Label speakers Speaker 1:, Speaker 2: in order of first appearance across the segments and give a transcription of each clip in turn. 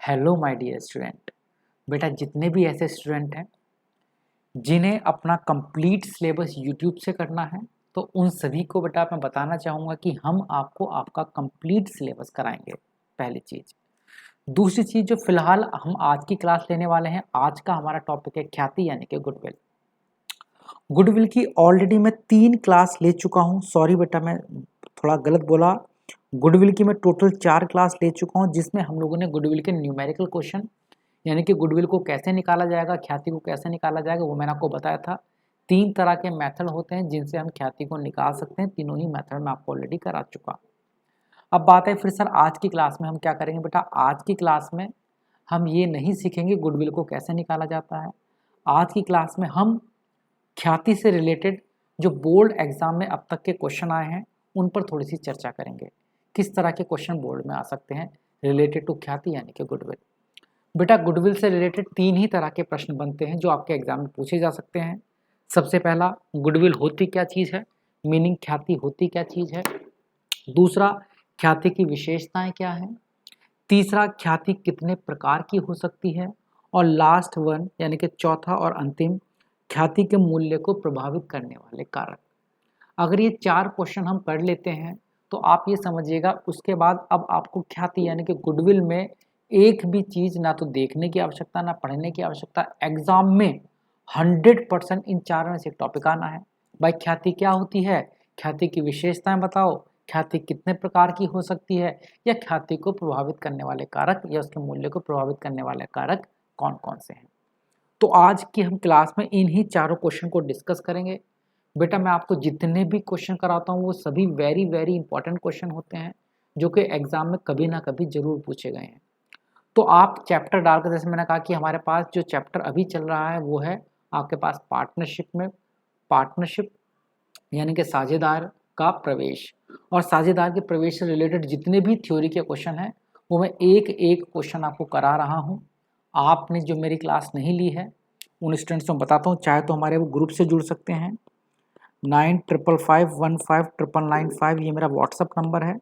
Speaker 1: Hello my dear student. बेटा जितने भी ऐसे स्टूडेंट हैं जिन्हें अपना कंप्लीट सिलेबस यूट्यूब से करना है, तो उन सभी को बेटा मैं बताना चाहूँगा कि हम आपको आपका कंप्लीट सिलेबस कराएंगे। पहली चीज़। दूसरी चीज़ जो फिलहाल हम आज की क्लास लेने वाले हैं, आज का हमारा टॉपिक है ख्याति यानी कि गुडविल। गुडविल की ऑलरेडी मैं 3 क्लास ले चुका हूँ। सॉरी बेटा, मैं थोड़ा गलत बोला। गुडविल की मैं टोटल 4 क्लास ले चुका हूँ, जिसमें हम लोगों ने गुडविल के न्यूमेरिकल क्वेश्चन यानी कि गुडविल को कैसे निकाला जाएगा, ख्याति को कैसे निकाला जाएगा, वो मैंने आपको बताया था। 3 तरह के मेथड होते हैं जिनसे हम ख्याति को निकाल सकते हैं। तीनों ही मेथड मैं आपको ऑलरेडी करा चुका। अब बात है फिर सर आज की क्लास में हम क्या करेंगे। बेटा आज की क्लास में हम ये नहीं सीखेंगे गुडविल को कैसे निकाला जाता है। आज की क्लास में हम ख्याति से रिलेटेड जो बोर्ड एग्जाम में अब तक के क्वेश्चन आए हैं उन पर थोड़ी सी चर्चा करेंगे। किस तरह के क्वेश्चन बोर्ड में आ सकते हैं रिलेटेड टू ख्याति यानी कि गुडविल। बेटा गुडविल से रिलेटेड 3 ही तरह के प्रश्न बनते हैं जो आपके एग्जाम में पूछे जा सकते हैं। सबसे पहला, गुडविल होती क्या चीज़ है, मीनिंग ख्याति होती क्या चीज़ है। दूसरा, ख्याति की विशेषताएं क्या हैं। तीसरा, ख्याति कितने प्रकार की हो सकती है। और लास्ट वन यानी कि चौथा और अंतिम, ख्याति के मूल्य को प्रभावित करने वाले कारक। अगर ये 4 क्वेश्चन हम कर लेते हैं तो आप ये समझिएगा उसके बाद अब आपको ख्याति यानी कि गुडविल में एक भी चीज़ ना तो देखने की आवश्यकता ना पढ़ने की आवश्यकता। एग्जाम में 100% इन चारों में से एक टॉपिक आना है। भाई ख्याति क्या होती है, ख्याति की विशेषताएं बताओ, ख्याति कितने प्रकार की हो सकती है, या ख्याति को प्रभावित करने वाले कारक या उसके मूल्य को प्रभावित करने वाले कारक कौन कौन से हैं। तो आज की हम क्लास में इन्हीं चारों क्वेश्चन को डिस्कस करेंगे। बेटा मैं आपको जितने भी क्वेश्चन कराता हूँ वो सभी वेरी वेरी इंपॉर्टेंट क्वेश्चन होते हैं जो कि एग्जाम में कभी ना कभी जरूर पूछे गए हैं। तो आप चैप्टर डालकर, जैसे मैंने कहा कि हमारे पास जो चैप्टर अभी चल रहा है वो है आपके पास पार्टनरशिप यानी कि साझेदार का प्रवेश। और साझेदार के प्रवेश से रिलेटेड जितने भी थ्योरी के क्वेश्चन हैं वो मैं एक एक क्वेश्चन आपको करा रहा हूँ। आपने जो मेरी क्लास नहीं ली है उन स्टूडेंट्स को बताता हूँ, चाहे तो हमारे वो ग्रुप से जुड़ सकते हैं। 9555159995 ये मेरा व्हाट्सअप नंबर है।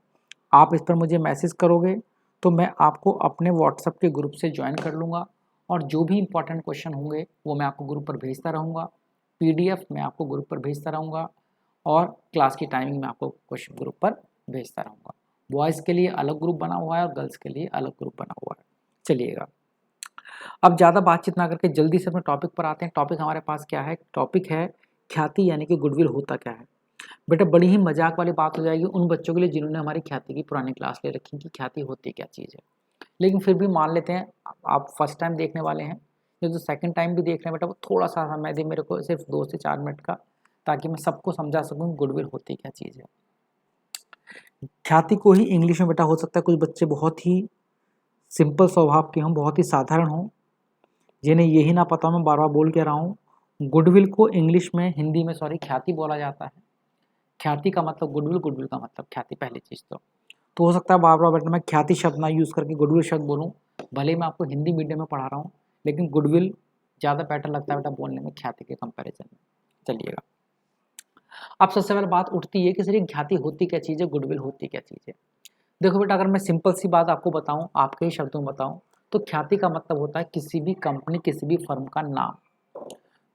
Speaker 1: आप इस पर मुझे मैसेज करोगे तो मैं आपको अपने व्हाट्सअप के ग्रुप से ज्वाइन कर लूँगा और जो भी इंपॉर्टेंट क्वेश्चन होंगे वो मैं आपको ग्रुप पर भेजता रहूँगा। पीडीएफ मैं आपको ग्रुप पर भेजता रहूँगा और क्लास की टाइमिंग में आपको क्वेश्चन ग्रुप पर भेजता रहूँगा। बॉयज़ के लिए अलग ग्रुप बना हुआ है और गर्ल्स के लिए अलग ग्रुप बना हुआ है। चलिएगा, अब ज़्यादा बातचीत ना करके जल्दी से अपने टॉपिक पर आते हैं। टॉपिक हमारे पास क्या है, टॉपिक है ख्याति यानी कि गुडविल होता क्या है। बेटा बड़ी ही मजाक वाली बात हो जाएगी उन बच्चों के लिए जिन्होंने हमारी ख्याति की पुरानी क्लास ले रखी कि ख्याति होती क्या चीज़ है, लेकिन फिर भी मान लेते हैं आप फर्स्ट टाइम देखने वाले हैं या जो सेकंड टाइम भी देख रहे हैं। बेटा वो थोड़ा सा समय दे मेरे को, सिर्फ 2 से 4 मिनट का, ताकि मैं सबको समझा सकूँ गुडविल होती क्या चीज़ है। ख्याति को ही इंग्लिश में बेटा हो सकता है कुछ बच्चे बहुत ही सिंपल स्वभाव के हों, बहुत ही साधारण हों, जिन्हें यही ना पता, मैं बार बार बोल के रहा हूँ। गुडविल को इंग्लिश में, हिंदी में सॉरी, ख्याति बोला जाता है। ख्याति का मतलब गुडविल, गुडविल का मतलब ख्याति। पहली चीज़ तो हो सकता है बार बार बेटा मैं ख्याति शब्द ना यूज़ करके गुडविल शब्द बोलूँ। भले मैं आपको हिंदी मीडियम में पढ़ा रहा हूँ लेकिन गुडविल ज़्यादा बेटर लगता है बेटा बोलने में ख्याति के कंपैरिजन में। चलिएगा, अब सबसे पहले बात उठती है कि सर ये ख्याति होती क्या चीज़ है, गुडविल होती क्या चीज़ है। देखो बेटा अगर मैं सिंपल सी बात आपको बताऊँ, आपके ही शब्दों में बताऊँ, तो ख्याति का मतलब होता है किसी भी कंपनी, किसी भी फर्म का नाम,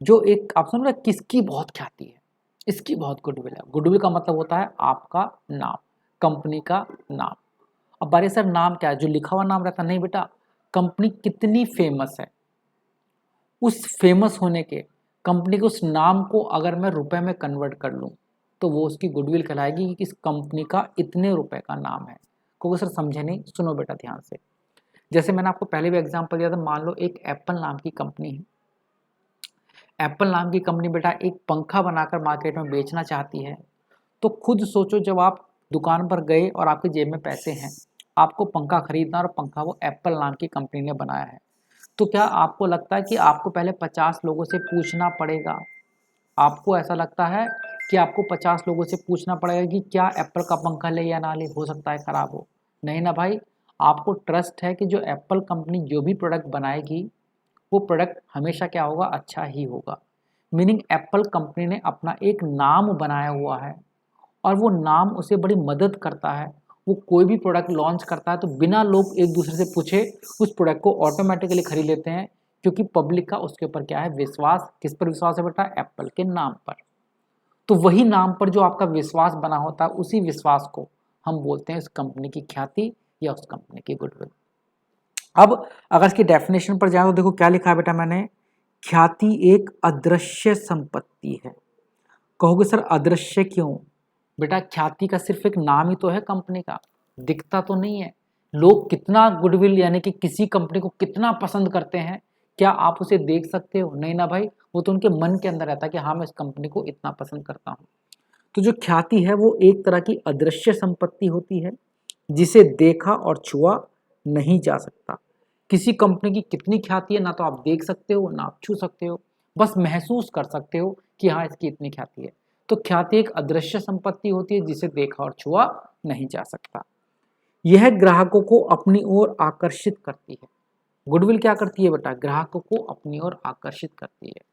Speaker 1: जो एक आप सुन रहे किसकी बहुत ख्याति है, इसकी बहुत गुडविल है। गुडविल का मतलब होता है आपका नाम, कंपनी का नाम। अब बारे सर नाम क्या है, जो लिखा हुआ नाम रहता नहीं बेटा, कंपनी कितनी फेमस है, उस फेमस होने के कंपनी के उस नाम को अगर मैं रुपए में कन्वर्ट कर लूँ तो वो उसकी गुडविल कहलाएगी कि इस कंपनी का इतने रुपए का नाम है। क्योंकि सर समझे नहीं, सुनो बेटा ध्यान से। जैसे मैंने आपको पहले भी एग्जांपल दिया था, मान लो एक एप्पल नाम की कंपनी है। एप्पल नाम की कंपनी बेटा एक पंखा बनाकर मार्केट में बेचना चाहती है। तो खुद सोचो, जब आप दुकान पर गए और आपकी जेब में पैसे हैं, आपको पंखा खरीदना, और पंखा वो एप्पल नाम की कंपनी ने बनाया है, तो क्या आपको लगता है कि आपको पहले 50 लोगों से पूछना पड़ेगा? आपको ऐसा लगता है कि आपको 50 लोगों से पूछना पड़ेगा कि क्या एप्पल का पंखा ले या ना ले, हो सकता है ख़राब हो? नहीं ना भाई, आपको ट्रस्ट है कि जो एप्पल कंपनी जो भी प्रोडक्ट बनाएगी वो प्रोडक्ट हमेशा क्या होगा, अच्छा ही होगा। मीनिंग एप्पल कंपनी ने अपना एक नाम बनाया हुआ है और वो नाम उसे बड़ी मदद करता है वो कोई भी प्रोडक्ट लॉन्च करता है तो बिना लोग एक दूसरे से पूछे उस प्रोडक्ट को ऑटोमेटिकली खरीद लेते हैं, क्योंकि पब्लिक का उसके ऊपर क्या है, विश्वास। किस पर विश्वास है बेटा? एप्पल के नाम पर। तो वही नाम पर जो आपका विश्वास बना होता है, उसी विश्वास को हम बोलते हैं उस कंपनी की ख्याति या उस कंपनी की गुडविल। अब अगर इसकी डेफिनेशन पर जाए तो देखो क्या लिखा है बेटा मैंने, ख्याति एक अदृश्य संपत्ति है। कहोगे सर अदृश्य क्यों? बेटा ख्याति का सिर्फ एक नाम ही तो है कंपनी का, दिखता तो नहीं है। लोग कितना गुडविल यानी कि किसी कंपनी को कितना पसंद करते हैं, क्या आप उसे देख सकते हो? नहीं ना भाई, वो तो उनके मन के अंदर रहता है कि हाँ मैं इस कंपनी को इतना पसंद करता हूँ। तो जो ख्याति है वो एक तरह की अदृश्य संपत्ति होती है जिसे देखा और छुआ नहीं जा सकता। किसी कंपनी की कितनी ख्याति है ना तो आप देख सकते हो ना आप छू सकते हो, बस महसूस कर सकते हो कि हाँ इसकी इतनी ख्याति है। तो ख्याति एक अदृश्य संपत्ति होती है जिसे देखा और छुआ नहीं जा सकता। यह ग्राहकों को अपनी ओर आकर्षित करती है। गुडविल क्या करती है बेटा? ग्राहकों को अपनी ओर आकर्षित करती है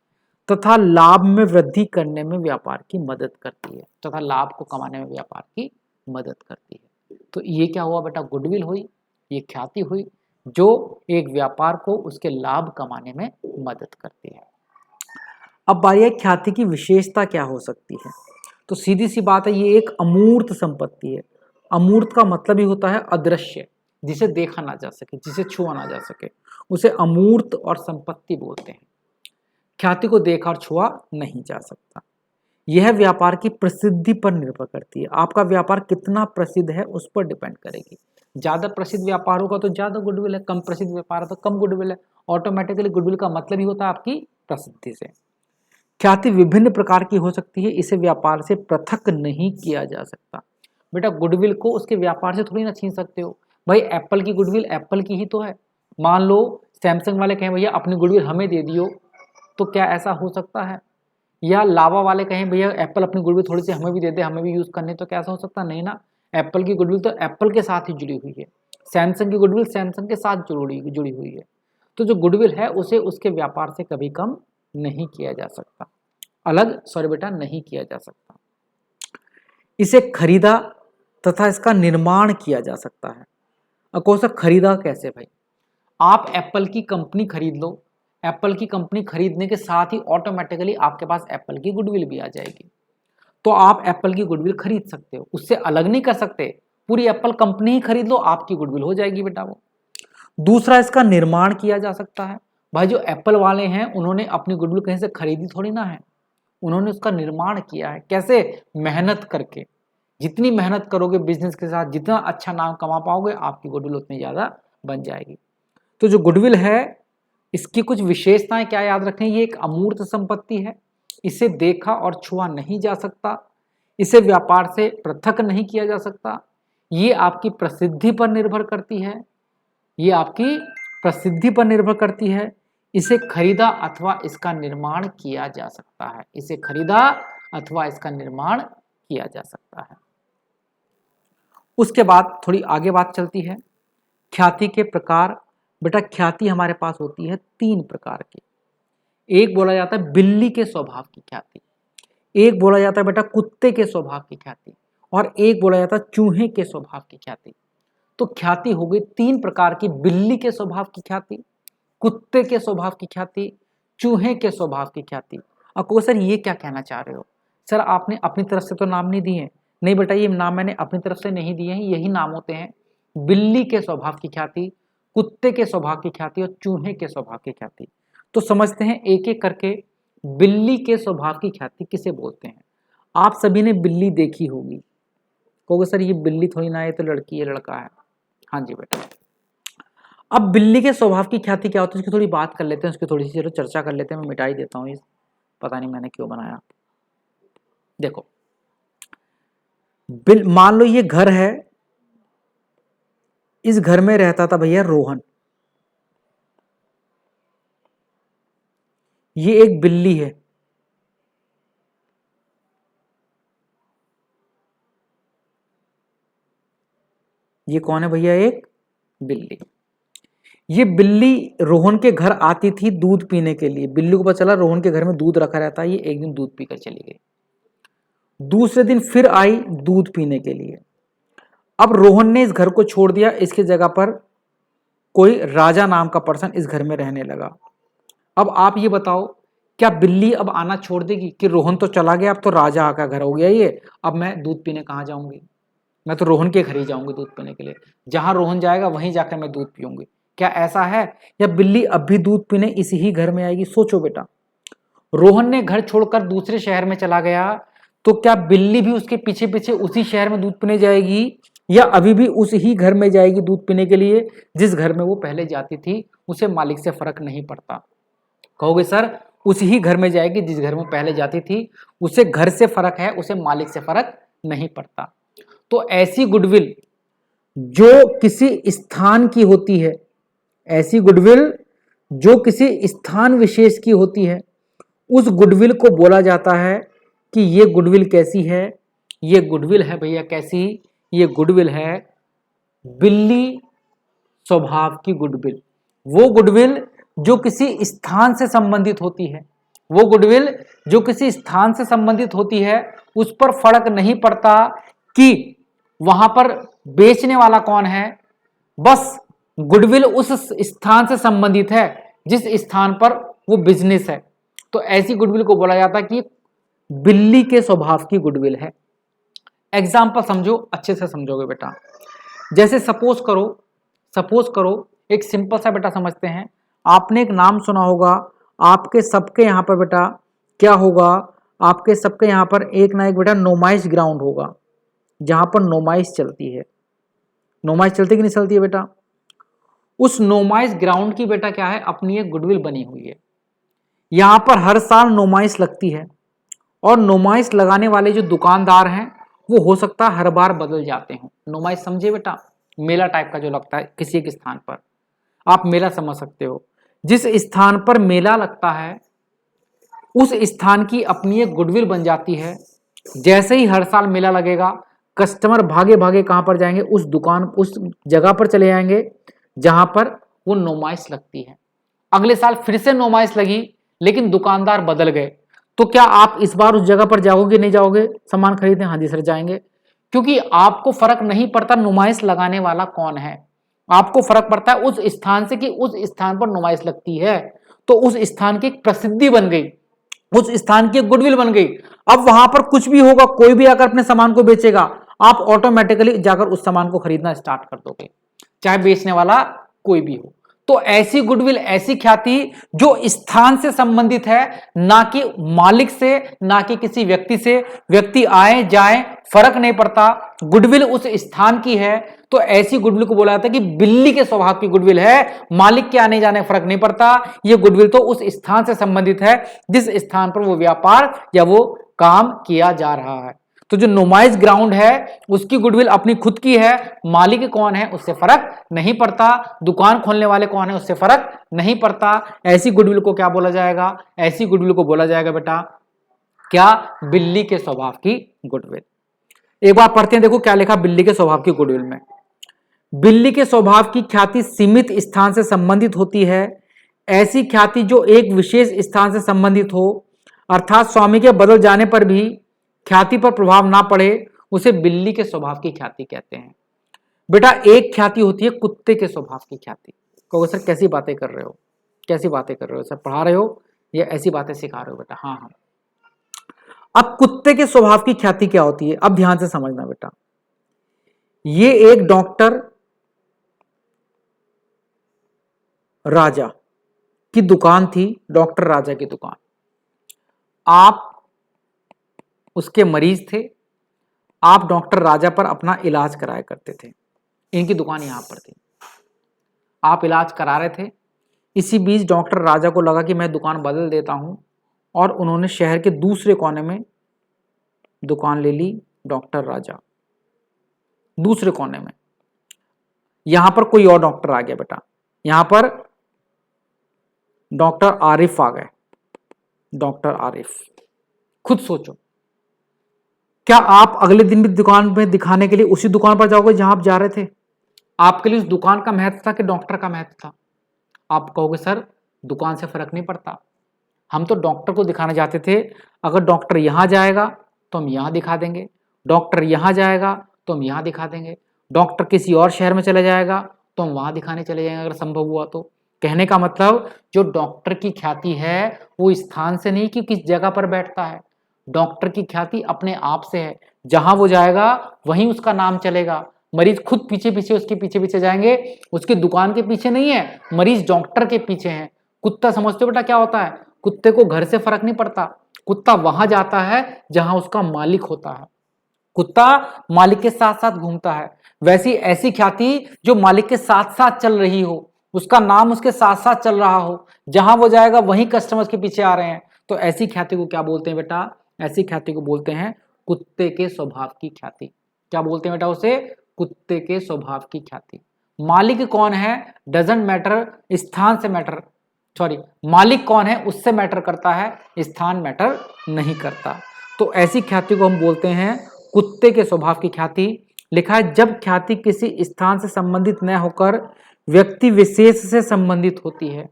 Speaker 1: तथा लाभ में वृद्धि करने में व्यापार की मदद करती है, तथा लाभ को कमाने में व्यापार की मदद करती है। तो ये क्या हुआ बेटा? गुडविल हुई, ये ख्याति हुई जो एक व्यापार को उसके लाभ कमाने में मदद करती है। अब बारी है ख्याति की विशेषता क्या हो सकती है। तो सीधी सी बात है, ये एक अमूर्त संपत्ति है। अमूर्त का मतलब ही होता है अदृश्य, जिसे देखा ना जा सके, जिसे छुआ ना जा सके, उसे अमूर्त और संपत्ति बोलते हैं। ख्याति को देखा और छुआ नहीं जा सकता। यह व्यापार की प्रसिद्धि पर निर्भर करती है। आपका व्यापार कितना प्रसिद्ध है उस पर डिपेंड करेगी। ज़्यादा प्रसिद्ध व्यापार होगा तो ज़्यादा गुडविल है, कम प्रसिद्ध व्यापार है तो कम गुडविल है। ऑटोमेटिकली गुडविल का मतलब ही होता है आपकी प्रसिद्धि से। ख्याति विभिन्न प्रकार की हो सकती है, इसे व्यापार से पृथक नहीं किया जा सकता। बेटा गुडविल को उसके व्यापार से थोड़ी ना छीन सकते हो। भाई एप्पल की गुडविल एप्पल की ही तो है। मान लो सैमसंग वाले कहें भैया अपनी गुडविल हमें दे दियो, तो क्या ऐसा हो सकता है? या लावा वाले कहें भैया एप्पल अपनी गुडविल थोड़ी सी हमें भी दे दे, हमें भी यूज़ करने, तो क्या ऐसा हो सकता? नहीं ना। एप्पल की गुडविल तो एप्पल के साथ ही जुड़ी हुई है, सैमसंग की गुडविल सैमसंग के साथ जुड़ी हुई है। तो जो गुडविल है उसे उसके व्यापार से कभी कम नहीं किया जा सकता, नहीं किया जा सकता। इसे खरीदा तथा इसका निर्माण किया जा सकता है। अब कौन सा खरीदा कैसे भाई? आप एप्पल की कंपनी खरीद लो, एप्पल की कंपनी खरीदने के साथ ही ऑटोमेटिकली आपके पास एप्पल की गुडविल भी आ जाएगी। तो आप एप्पल की गुडविल खरीद सकते हो, उससे अलग नहीं कर सकते। पूरी एप्पल कंपनी ही खरीद लो, आपकी गुडविल हो जाएगी बेटा वो। दूसरा, इसका निर्माण किया जा सकता है। भाई जो एप्पल वाले हैं उन्होंने अपनी गुडविल कहीं से खरीदी थोड़ी ना है, उन्होंने उसका निर्माण किया है। कैसे? मेहनत करके। जितनी मेहनत करोगे बिजनेस के साथ, जितना अच्छा नाम कमा पाओगे, आपकी गुडविल उतनी ज़्यादा बन जाएगी। तो जो गुडविल है इसकी कुछ विशेषताएं क्या याद रखें? ये एक अमूर्त संपत्ति है, इसे देखा और छुआ नहीं जा सकता, इसे व्यापार से पृथक नहीं किया जा सकता, ये आपकी प्रसिद्धि पर निर्भर करती है, ये आपकी प्रसिद्धि पर निर्भर करती है, इसे खरीदा अथवा इसका निर्माण किया जा सकता है, इसे खरीदा अथवा इसका निर्माण किया जा सकता है। उसके बाद थोड़ी आगे बात चलती है ख्याति के प्रकार। बेटा ख्याति हमारे पास होती है 3 प्रकार की। एक बोला जाता है बिल्ली के स्वभाव की ख्याति, एक बोला जाता है बेटा कुत्ते के स्वभाव की ख्याति, और एक बोला जाता है चूहे के स्वभाव की ख्याति। तो ख्याति हो गई 3 प्रकार की, बिल्ली के स्वभाव की ख्याति, कुत्ते के स्वभाव की ख्याति, चूहे के स्वभाव की ख्याति। अब को सर ये क्या कहना चाह रहे हो? सर आपने अपनी तरफ से तो नाम नहीं दिए। नहीं बेटा, ये नाम मैंने अपनी तरफ से नहीं दिए हैं, यही नाम होते हैं बिल्ली के स्वभाव की ख्याति, कुत्ते के स्वभाव की ख्याति और चूहे के स्वभाव की ख्याति। तो समझते हैं एक एक करके। बिल्ली के स्वभाव की ख्याति किसे बोलते हैं? आप सभी ने बिल्ली देखी होगी। कहोगे सर ये बिल्ली थोड़ी ना है, तो लड़की है लड़का है। हाँ जी बेटा। अब बिल्ली के स्वभाव की ख्याति क्या होती है उसकी थोड़ी बात कर लेते हैं, उसकी थोड़ी सी चलो चर्चा कर लेते हैं। मैं मिटा ही देता हूँ, पता नहीं मैंने क्यों बनाया। देखो मान लो ये घर है, इस घर में रहता था भैया रोहन। ये एक बिल्ली है, ये कौन है भैया? एक बिल्ली। ये बिल्ली रोहन के घर आती थी दूध पीने के लिए। बिल्ली को पता चला रोहन के घर में दूध रखा रहता है, ये एक दिन दूध पीकर चली गई। दूसरे दिन फिर आई दूध पीने के लिए। अब रोहन ने इस घर को छोड़ दिया, इसकी जगह पर कोई राजा नाम का पर्सन इस घर में रहने लगा। अब आप ये बताओ, क्या बिल्ली अब आना छोड़ देगी कि रोहन तो चला गया, अब तो राजा का घर हो गया ये, अब मैं दूध पीने कहाँ जाऊंगी? मैं तो रोहन के घर ही जाऊंगी दूध पीने के लिए, जहां रोहन जाएगा वहीं जाकर मैं दूध पीऊंगी। क्या ऐसा है? या बिल्ली अब भी दूध पीने इसी ही घर में आएगी? सोचो बेटा, रोहन ने घर छोड़कर दूसरे शहर में चला गया, तो क्या बिल्ली भी उसके पीछे पीछे उसी शहर में दूध पीने जाएगी, या अभी भी उस ही घर में जाएगी दूध पीने के लिए जिस घर में वो पहले जाती थी? उसे मालिक से फर्क नहीं पड़ता। कहोगे सर उसी ही घर में जाएगी जिस घर में पहले जाती थी, उसे घर से फर्क है, उसे मालिक से फर्क नहीं पड़ता। तो ऐसी गुडविल जो किसी स्थान की होती है, ऐसी गुडविल जो किसी स्थान विशेष की होती है, उस गुडविल को बोला जाता है कि ये गुडविल कैसी है? ये गुडविल है भैया कैसी? ये गुडविल है बिल्ली स्वभाव की गुडविल। वो गुडविल जो किसी स्थान से संबंधित होती है, वो गुडविल जो किसी स्थान से संबंधित होती है, उस पर फर्क नहीं पड़ता कि वहां पर बेचने वाला कौन है, बस गुडविल उस स्थान से संबंधित है जिस स्थान पर वो बिजनेस है। तो ऐसी गुडविल को बोला जाता है कि बिल्ली के स्वभाव की गुडविल है। एग्जाम्पल समझो, अच्छे से समझोगे बेटा। जैसे सपोज करो एक सिंपल सा बेटा समझते हैं, आपने एक नाम सुना होगा, आपके सबके यहाँ पर बेटा क्या होगा, आपके सबके यहाँ पर एक ना एक बेटा नुमाइश ग्राउंड होगा, जहां पर नुमाइश चलती है। नुमाइश चलती कि नहीं चलती है बेटा? उस नुमाइश ग्राउंड की बेटा क्या है, अपनी एक गुडविल बनी हुई है। यहां पर हर साल नुमाइश लगती है, और नुमाइश लगाने वाले जो दुकानदार हैं वो हो सकता है हर बार बदल जाते हो। नुमाइश समझे बेटा? मेला टाइप का जो लगता है किसी एक स्थान पर, आप मेला समझ सकते हो। जिस स्थान पर मेला लगता है उस स्थान की अपनी एक गुडविल बन जाती है। जैसे ही हर साल मेला लगेगा, कस्टमर भागे भागे कहां पर जाएंगे, उस दुकान उस जगह पर चले जाएंगे जहां पर वो नुमाइश लगती है। अगले साल फिर से नुमाइश लगी, लेकिन दुकानदार बदल गए, तो क्या आप इस बार उस जगह पर जाओगे नहीं जाओगे सामान खरीदने? हाँ जी सर जाएंगे, क्योंकि आपको फर्क नहीं पड़ता नुमाइश लगाने वाला कौन है, आपको फर्क पड़ता है उस स्थान से कि उस स्थान पर नुमाइश लगती है, तो उस स्थान की एक प्रसिद्धि बन गई, उस स्थान की एक गुडविल बन गई। अब वहां पर कुछ भी होगा, कोई भी आकर अपने सामान को बेचेगा, आप ऑटोमेटिकली जाकर उस सामान को खरीदना स्टार्ट कर दोगे, चाहे बेचने वाला कोई भी हो। तो ऐसी गुडविल, ऐसी ख्याति जो स्थान से संबंधित है, ना कि मालिक से, ना कि किसी व्यक्ति से। व्यक्ति आए जाए फर्क नहीं पड़ता, गुडविल उस स्थान की है, तो ऐसी गुडविल को बोला जाता है कि बिल्ली के स्वभाव की गुडविल है। मालिक के आने जाने फर्क नहीं पड़ता, यह गुडविल तो उस स्थान से संबंधित है जिस स्थान पर वो व्यापार या वो काम किया जा रहा है। तो जो नुमाइश ग्राउंड है उसकी गुडविल अपनी खुद की है, मालिक कौन है उससे फर्क नहीं पड़ता, दुकान खोलने वाले कौन है उससे फर्क नहीं पड़ता। ऐसी गुडविल को क्या बोला जाएगा? ऐसी गुडविल को बोला जाएगा बेटा क्या? बिल्ली के स्वभाव की गुडविल। एक बार पढ़ते हैं, देखो क्या लिखा बिल्ली के स्वभाव की गुडविल में। बिल्ली के स्वभाव की ख्याति सीमित स्थान से संबंधित होती है। ऐसी ख्याति जो एक विशेष स्थान से संबंधित हो, अर्थात स्वामी के बदल जाने पर भी ख्याति पर प्रभाव ना पड़े, उसे बिल्ली के स्वभाव की ख्याति कहते हैं। बेटा एक ख्याति होती है कुत्ते के स्वभाव की ख्याति। कहोगे सर कैसी बातें कर रहे हो, कैसी बातें कर रहे हो सर, पढ़ा रहे हो या ऐसी बातें सिखा रहे हो बेटा? हाँ हाँ। अब कुत्ते के स्वभाव की ख्याति क्या होती है, अब ध्यान से समझना बेटा। ये एक डॉक्टर राजा की दुकान थी, डॉक्टर राजा की दुकान। आप उसके मरीज थे, आप डॉक्टर राजा पर अपना इलाज कराया करते थे। इनकी दुकान यहां पर थी, आप इलाज करा रहे थे। इसी बीच डॉक्टर राजा को लगा कि मैं दुकान बदल देता हूं, और उन्होंने शहर के दूसरे कोने में दुकान ले ली। डॉक्टर राजा दूसरे कोने में, यहां पर कोई और डॉक्टर आ गया बेटा, यहां पर डॉक्टर आरिफ आ गए। डॉक्टर आरिफ, खुद सोचो, क्या आप अगले दिन भी दुकान में दिखाने के लिए उसी दुकान पर जाओगे जहां आप जा रहे थे? आपके लिए उस दुकान का महत्व था कि डॉक्टर का महत्व था? आप कहोगे सर दुकान से फर्क नहीं पड़ता, हम तो डॉक्टर को दिखाने जाते थे, अगर डॉक्टर यहां जाएगा तो हम यहां दिखा देंगे, डॉक्टर यहां जाएगा तो हम यहां दिखा देंगे, डॉक्टर किसी और शहर में चला जाएगा तो हम वहां दिखाने चले जाएंगे अगर संभव हुआ तो। कहने का मतलब जो डॉक्टर की ख्याति है वो स्थान से नहीं कि किस जगह पर बैठता है, डॉक्टर की ख्याति अपने आप से है। जहां वो जाएगा वहीं उसका नाम चलेगा। मरीज खुद पीछे पीछे उसके पीछे पीछे जाएंगे, उसकी दुकान के पीछे नहीं है, मरीज डॉक्टर के पीछे है। कुत्ता समझते हो बेटा क्या होता है? कुत्ते को घर से फर्क नहीं पड़ता, कुत्ता वहां जाता है जहां उसका मालिक होता है, कुत्ता मालिक के साथ साथ घूमता है। वैसी ऐसी ख्याति जो मालिक के साथ साथ चल रही हो, उसका नाम उसके साथ साथ चल रहा हो, जहां वो जाएगा वहीं कस्टमर्स के पीछे आ रहे हैं, तो ऐसी ख्याति को क्या बोलते हैं बेटा? ऐसी ख्याति को बोलते हैं कुत्ते के स्वभाव की ख्याति। क्या बोलते हैं बेटा उसे? कुत्ते के स्वभाव की ख्याति। मालिक कौन है डजंट मैटर, स्थान से मैटर, सॉरी मालिक कौन है उससे मैटर करता है, स्थान मैटर नहीं करता। तो ऐसी ख्याति को हम बोलते हैं कुत्ते के स्वभाव की ख्याति। लिखा है जब ख्याति किसी स्थान से संबंधित न होकर व्यक्ति विशेष से संबंधित होती है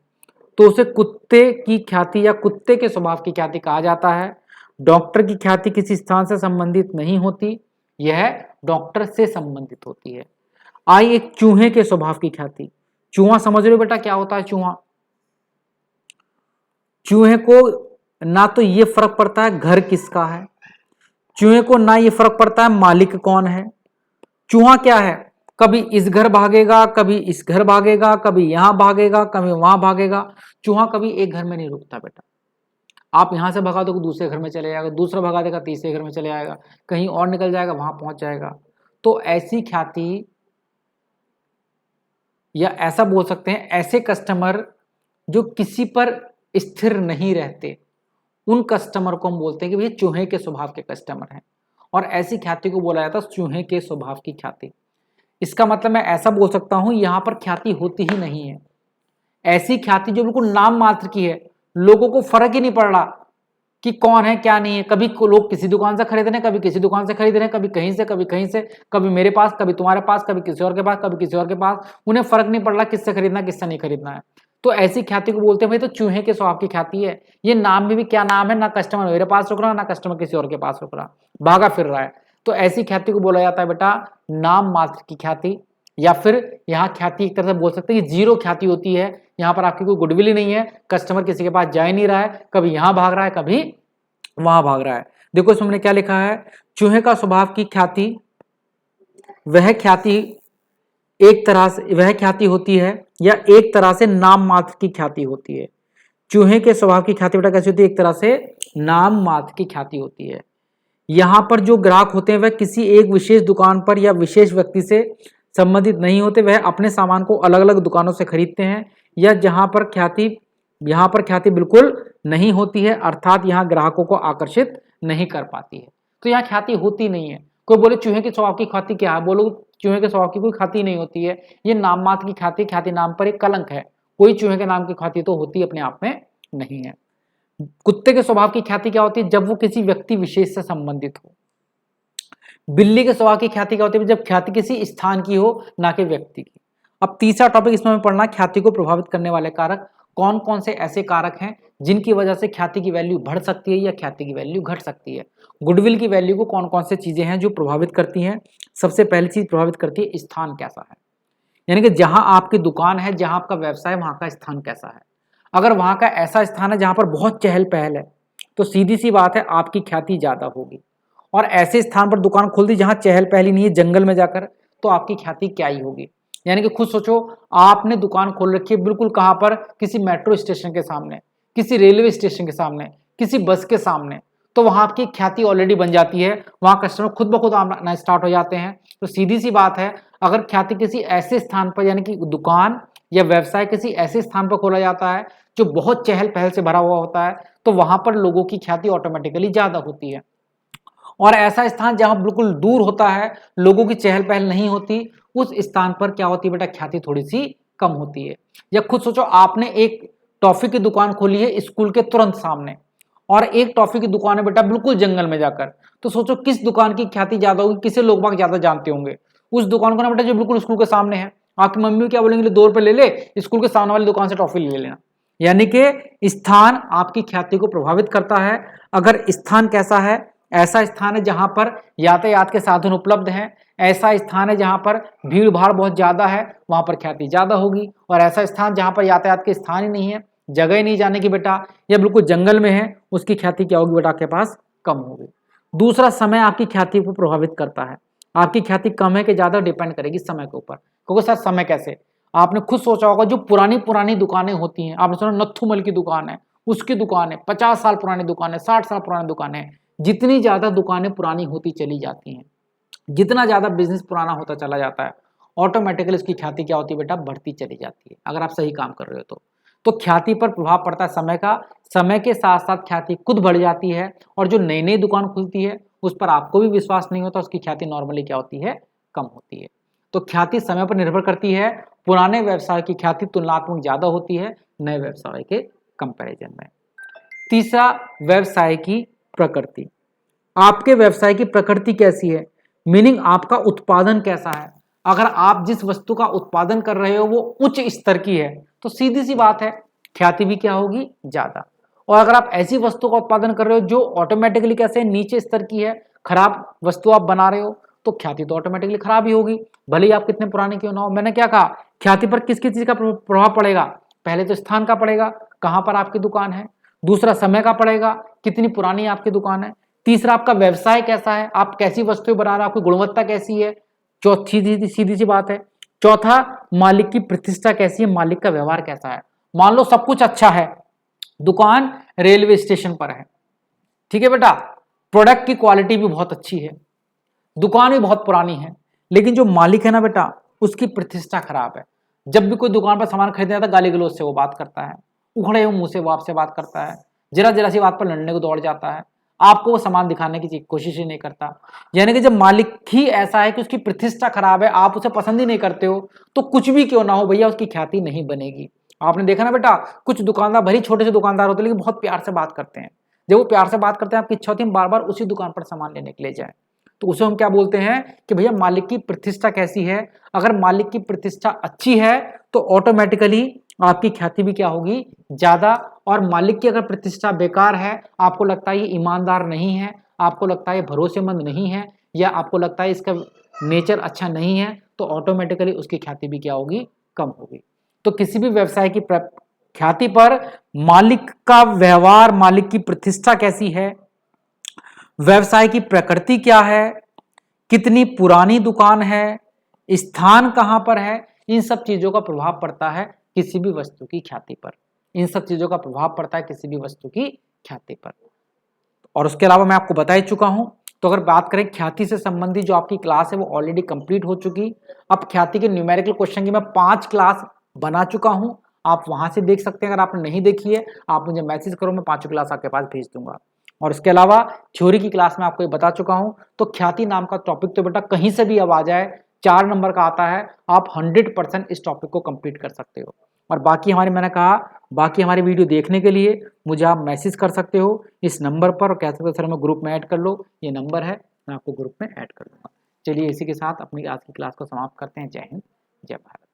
Speaker 1: तो उसे कुत्ते की ख्याति या कुत्ते के स्वभाव की ख्याति कहा जाता है। डॉक्टर की ख्याति किसी स्थान से संबंधित नहीं होती, यह डॉक्टर से संबंधित होती है। आई एक चूहे के स्वभाव की ख्याति। चूहा समझ रहे हो बेटा क्या होता है? चूहे को ना तो ये फर्क पड़ता है घर किसका है, चूहे को ना ये फर्क पड़ता है मालिक कौन है। चूहा क्या है, कभी इस घर भागेगा, कभी इस घर भागेगा, कभी यहां भागेगा, कभी वहां भागेगा। चूहा कभी एक घर में नहीं रुकता बेटा। आप यहां से भगा दोगे दूसरे घर में चले जाएगा, दूसरा भगा देगा तीसरे घर में चले जाएगा, कहीं और निकल जाएगा वहां पहुंच जाएगा। तो ऐसी ख्याति या ऐसा बोल सकते हैं ऐसे कस्टमर जो किसी पर स्थिर नहीं रहते, उन कस्टमर को हम बोलते हैं कि भैया चूहे के स्वभाव के कस्टमर हैं। और ऐसी ख्याति को बोला जाता है चूहे के स्वभाव की ख्याति। इसका मतलब मैं ऐसा बोल सकता हूं यहां पर ख्याति होती ही नहीं है। ऐसी ख्याति जो बिल्कुल नाम मात्र की है, लोगों को फर्क ही नहीं पड़ रहा कि कौन है क्या नहीं है। कभी लोग किसी दुकान से खरीद रहे हैं, कभी किसी दुकान से खरीद रहे हैं, कभी कहीं से कभी कहीं से, कभी मेरे पास कभी तुम्हारे पास, कभी किसी और के पास कभी किसी और के पास। उन्हें फर्क नहीं पड़ रहा किससे खरीदना किससे नहीं खरीदना है। तो ऐसी ख्याति को बोलते हैं भाई तो चूहे के स्वभाव की ख्याति है। ये नाम में भी क्या नाम है, ना कस्टमर मेरे पास रुक रहा ना कस्टमर किसी और के पास रुक रहा, भागा फिर रहा है। तो ऐसी ख्याति को बोला जाता है बेटा नाम मात्र की ख्याति। या फिर यहाँ ख्याति एक तरह से बोल सकते हैं कि जीरो ख्याति होती है। यहाँ पर आपकी कोई गुडविल ही नहीं है, कस्टमर किसी के पास जा ही नहीं रहा है, कभी यहाँ भाग रहा है कभी वहां भाग रहा है। देखो इसमें हमने क्या लिखा है, चूहे का स्वभाव की ख्याति वह ख्याति होती है या एक तरह से नाम मात्र की ख्याति होती है। चूहे के स्वभाव की ख्याति बेटा कैसी होती है? एक तरह से नाम मात्र की ख्याति होती है। यहां पर जो ग्राहक होते हैं वह किसी एक विशेष दुकान पर या विशेष व्यक्ति से संबंधित नहीं होते, वह अपने सामान को अलग अलग दुकानों से खरीदते हैं। या यहाँ पर ख्याति बिल्कुल नहीं होती है, अर्थात यहाँ ग्राहकों को आकर्षित नहीं कर पाती है। तो यहाँ ख्याति होती नहीं है। कोई बोले चूहे के स्वभाव की ख्याति क्या है, बोलो चूहे के स्वभाव की कोई ख्याति नहीं होती है, ये नाम मात्र की ख्याति, ख्याति नाम पर एक कलंक है। कोई चूहे के नाम की ख्याति तो होती अपने आप में नहीं है। कुत्ते के स्वभाव की ख्याति क्या होती है? जब वो किसी व्यक्ति विशेष से संबंधित हो। बिल्ली के स्वभाव की ख्याति क्या होती है? जब ख्याति किसी स्थान की हो ना कि व्यक्ति की। अब तीसरा टॉपिक इसमें हमें पढ़ना, ख्याति को प्रभावित करने वाले कारक। कौन कौन से ऐसे कारक हैं जिनकी वजह से ख्याति की वैल्यू बढ़ सकती है या ख्याति की वैल्यू घट सकती है। गुडविल की वैल्यू को कौन कौन से चीजें हैं जो प्रभावित करती हैं? सबसे पहली चीज प्रभावित करती है स्थान कैसा है, यानी कि जहां आपकी दुकान है, जहां आपका व्यवसाय है, वहां का स्थान कैसा है। अगर वहां का ऐसा स्थान है जहां पर बहुत चहल पहल है तो सीधी सी बात है आपकी ख्याति ज्यादा होगी। और ऐसे स्थान पर दुकान खोल दी जहां चहल पहल ही नहीं है, जंगल में जाकर, तो आपकी ख्याति क्या ही होगी। यानी कि खुद सोचो, आपने दुकान खोल रखी है बिल्कुल कहां पर? किसी मेट्रो स्टेशन के सामने, किसी रेलवे स्टेशन के सामने, किसी बस के सामने, तो वहां आपकी ख्याति ऑलरेडी बन जाती है, वहां कस्टमर खुद ब खुद आना स्टार्ट हो जाते हैं। तो सीधी सी बात है, अगर ख्याति किसी ऐसे स्थान पर यानी कि दुकान या व्यवसाय किसी ऐसे स्थान पर खोला जाता है जो बहुत चहल पहल से भरा हुआ होता है, तो वहां पर लोगों की ख्याति ऑटोमेटिकली ज्यादा होती है। और ऐसा स्थान जहां बिल्कुल दूर होता है, लोगों की चहल पहल नहीं होती, उस स्थान पर क्या होती है बेटा? ख्याति थोड़ी सी कम होती है। या खुद सोचो, आपने एक टॉफी की दुकान खोली है स्कूल के तुरंत सामने, और एक टॉफी की दुकान है बेटा बिल्कुल जंगल में जाकर, तो सोचो किस दुकान की ख्याति ज्यादा होगी, किसे लोग बाग ज्यादा जानते होंगे? उस दुकान को ना बेटा जो बिल्कुल स्कूल के सामने है। आपकी मम्मी क्या बोलेंगे? 2 रुपए ले ले, स्कूल के सामने वाली दुकान से टॉफी ले लेना। यानी कि स्थान आपकी ख्याति को प्रभावित करता है। अगर स्थान कैसा है ऐसा स्थान है जहां पर यातायात के साधन उपलब्ध हैं, ऐसा स्थान है जहां पर भीड़ भाड़ बहुत ज्यादा है, वहां पर ख्याति ज्यादा होगी। और ऐसा स्थान जहां पर यातायात के स्थान ही नहीं है, जगह ही नहीं जाने की बेटा, या बिल्कुल जंगल में है, उसकी ख्याति क्या होगी बेटा आपके पास, कम होगी। दूसरा, समय आपकी ख्याति को प्रभावित करता है। आपकी ख्याति कम है कि ज्यादा डिपेंड करेगी समय के ऊपर। क्योंकि सर समय कैसे, आपने खुद सोचा होगा जो पुरानी पुरानी दुकानें होती हैं, आपने सुना नथुमल की दुकान है, उसकी दुकान है, 50 साल पुरानी दुकान है, 60 साल पुरानी दुकान है, जितनी ज्यादा दुकानें पुरानी होती चली जाती हैं, जितना ज्यादा बिजनेस पुराना होता चला जाता है, ऑटोमेटिकली उसकी ख्याति क्या होती है बेटा, बढ़ती चली जाती है, अगर आप सही काम कर रहे हो तो ख्याति पर प्रभाव पड़ता है समय का। समय के साथ साथ ख्याति खुद बढ़ जाती है, और जो नई नई दुकान खुलती है उस पर आपको भी विश्वास नहीं होता, उसकी ख्याति नॉर्मली क्या होती है, कम होती है। तो ख्याति समय पर निर्भर करती है। पुराने व्यवसाय की ख्याति तुलनात्मक ज्यादा होती है नए व्यवसाय के कंपैरिजन में। तीसरा, व्यवसाय की प्रकृति। आपके व्यवसाय की प्रकृति कैसी है, मीनिंग आपका उत्पादन कैसा है। अगर आप जिस वस्तु का उत्पादन कर रहे हो वो उच्च स्तर की है तो सीधी सी बात है ख्याति भी क्या होगी, ज्यादा। और अगर आप ऐसी वस्तु का उत्पादन कर रहे हो जो ऑटोमेटिकली कैसे नीचे स्तर की है, खराब वस्तु आप बना रहे हो, तो ख्याति तो ऑटोमेटिकली खराब ही होगी, भले ही आप कितने पुराने क्यों ना हो। मैंने क्या कहा, ख्याति पर किस किस चीज का प्रभाव पड़ेगा, पहले तो स्थान का पड़ेगा, कहां पर आपकी दुकान है। दूसरा, समय का पड़ेगा, कितनी पुरानी आपकी दुकान है। तीसरा, आपका व्यवसाय कैसा है, आप कैसी वस्तुएं बना रहे हो, आपकी गुणवत्ता कैसी है। चौथी सीधी सी बात है। चौथा, मालिक की प्रतिष्ठा कैसी है, मालिक का व्यवहार कैसा है। मान लो सब कुछ अच्छा है, दुकान रेलवे स्टेशन पर है, ठीक है बेटा, प्रोडक्ट की क्वालिटी भी बहुत अच्छी है, दुकान भी बहुत पुरानी है, लेकिन जो मालिक है ना बेटा, उसकी प्रतिष्ठा खराब है। जब भी कोई दुकान पर सामान खरीदने आता है, गाली गलौज से वो बात करता है, उखड़े हुए मुंह से वो आपसे बात करता है, जरा जरा सी बात पर लड़ने को दौड़ जाता है, आपको वो सामान दिखाने की कोशिश ही नहीं करता। यानी कि जब मालिक ही ऐसा है कि उसकी प्रतिष्ठा खराब है, आप उसे पसंद ही नहीं करते हो, तो कुछ भी क्यों ना हो भैया, उसकी ख्याति नहीं बनेगी। आपने देखा ना बेटा, कुछ दुकानदार भले छोटे से दुकानदार होते हैं लेकिन बहुत प्यार से बात करते हैं। जब वो प्यार से बात करते हैं, आपकी इच्छा होती है बार बार उसी दुकान पर सामान लेने के लिए जाए, तो उसे हम क्या बोलते हैं कि भैया मालिक की प्रतिष्ठा कैसी है। अगर मालिक की प्रतिष्ठा अच्छी है तो ऑटोमेटिकली आपकी ख्याति भी क्या होगी, ज्यादा। और मालिक की अगर प्रतिष्ठा बेकार है, आपको लगता है ये ईमानदार नहीं है, आपको लगता है ये भरोसेमंद नहीं है, या आपको लगता है इसका नेचर अच्छा नहीं है, तो ऑटोमेटिकली उसकी ख्याति भी क्या होगी, कम होगी। तो किसी भी व्यवसाय की ख्याति पर मालिक का व्यवहार, मालिक की प्रतिष्ठा कैसी है, व्यवसाय की प्रकृति क्या है, कितनी पुरानी दुकान है, स्थान कहां पर है, इन सब चीजों का प्रभाव पड़ता है किसी भी वस्तु की ख्याति पर। इन सब चीजों का प्रभाव पड़ता है किसी भी वस्तु की ख्याति पर। और उसके अलावा मैं आपको बता ही चुका हूं। तो अगर बात करें ख्याति से संबंधित जो आपकी क्लास है वो ऑलरेडी कंप्लीट हो चुकी। अब ख्याति के न्यूमेरिकल क्वेश्चन की मैं 5 क्लास बना चुका हूं, आप वहां से देख सकते हैं। अगर आपने नहीं देखी है आप मुझे मैसेज करो, मैं 5 क्लास आपके पास भेज दूंगा। और इसके अलावा थ्योरी की क्लास में आपको ये बता चुका हूं। तो ख्याति नाम का टॉपिक तो बेटा कहीं से भी अब आ जाए, 4 नंबर का आता है, आप 100% इस टॉपिक को कंप्लीट कर सकते हो। और बाकी मैंने कहा बाकी हमारी वीडियो देखने के लिए मुझे आप मैसेज कर सकते हो इस नंबर पर, और कह सकते हो सर हमें ग्रुप में ऐड कर लो, ये नंबर है, मैं आपको ग्रुप में ऐड कर दूंगा। चलिए इसी के साथ अपनी आज की क्लास को समाप्त करते हैं। जय हिंद, जय भारत।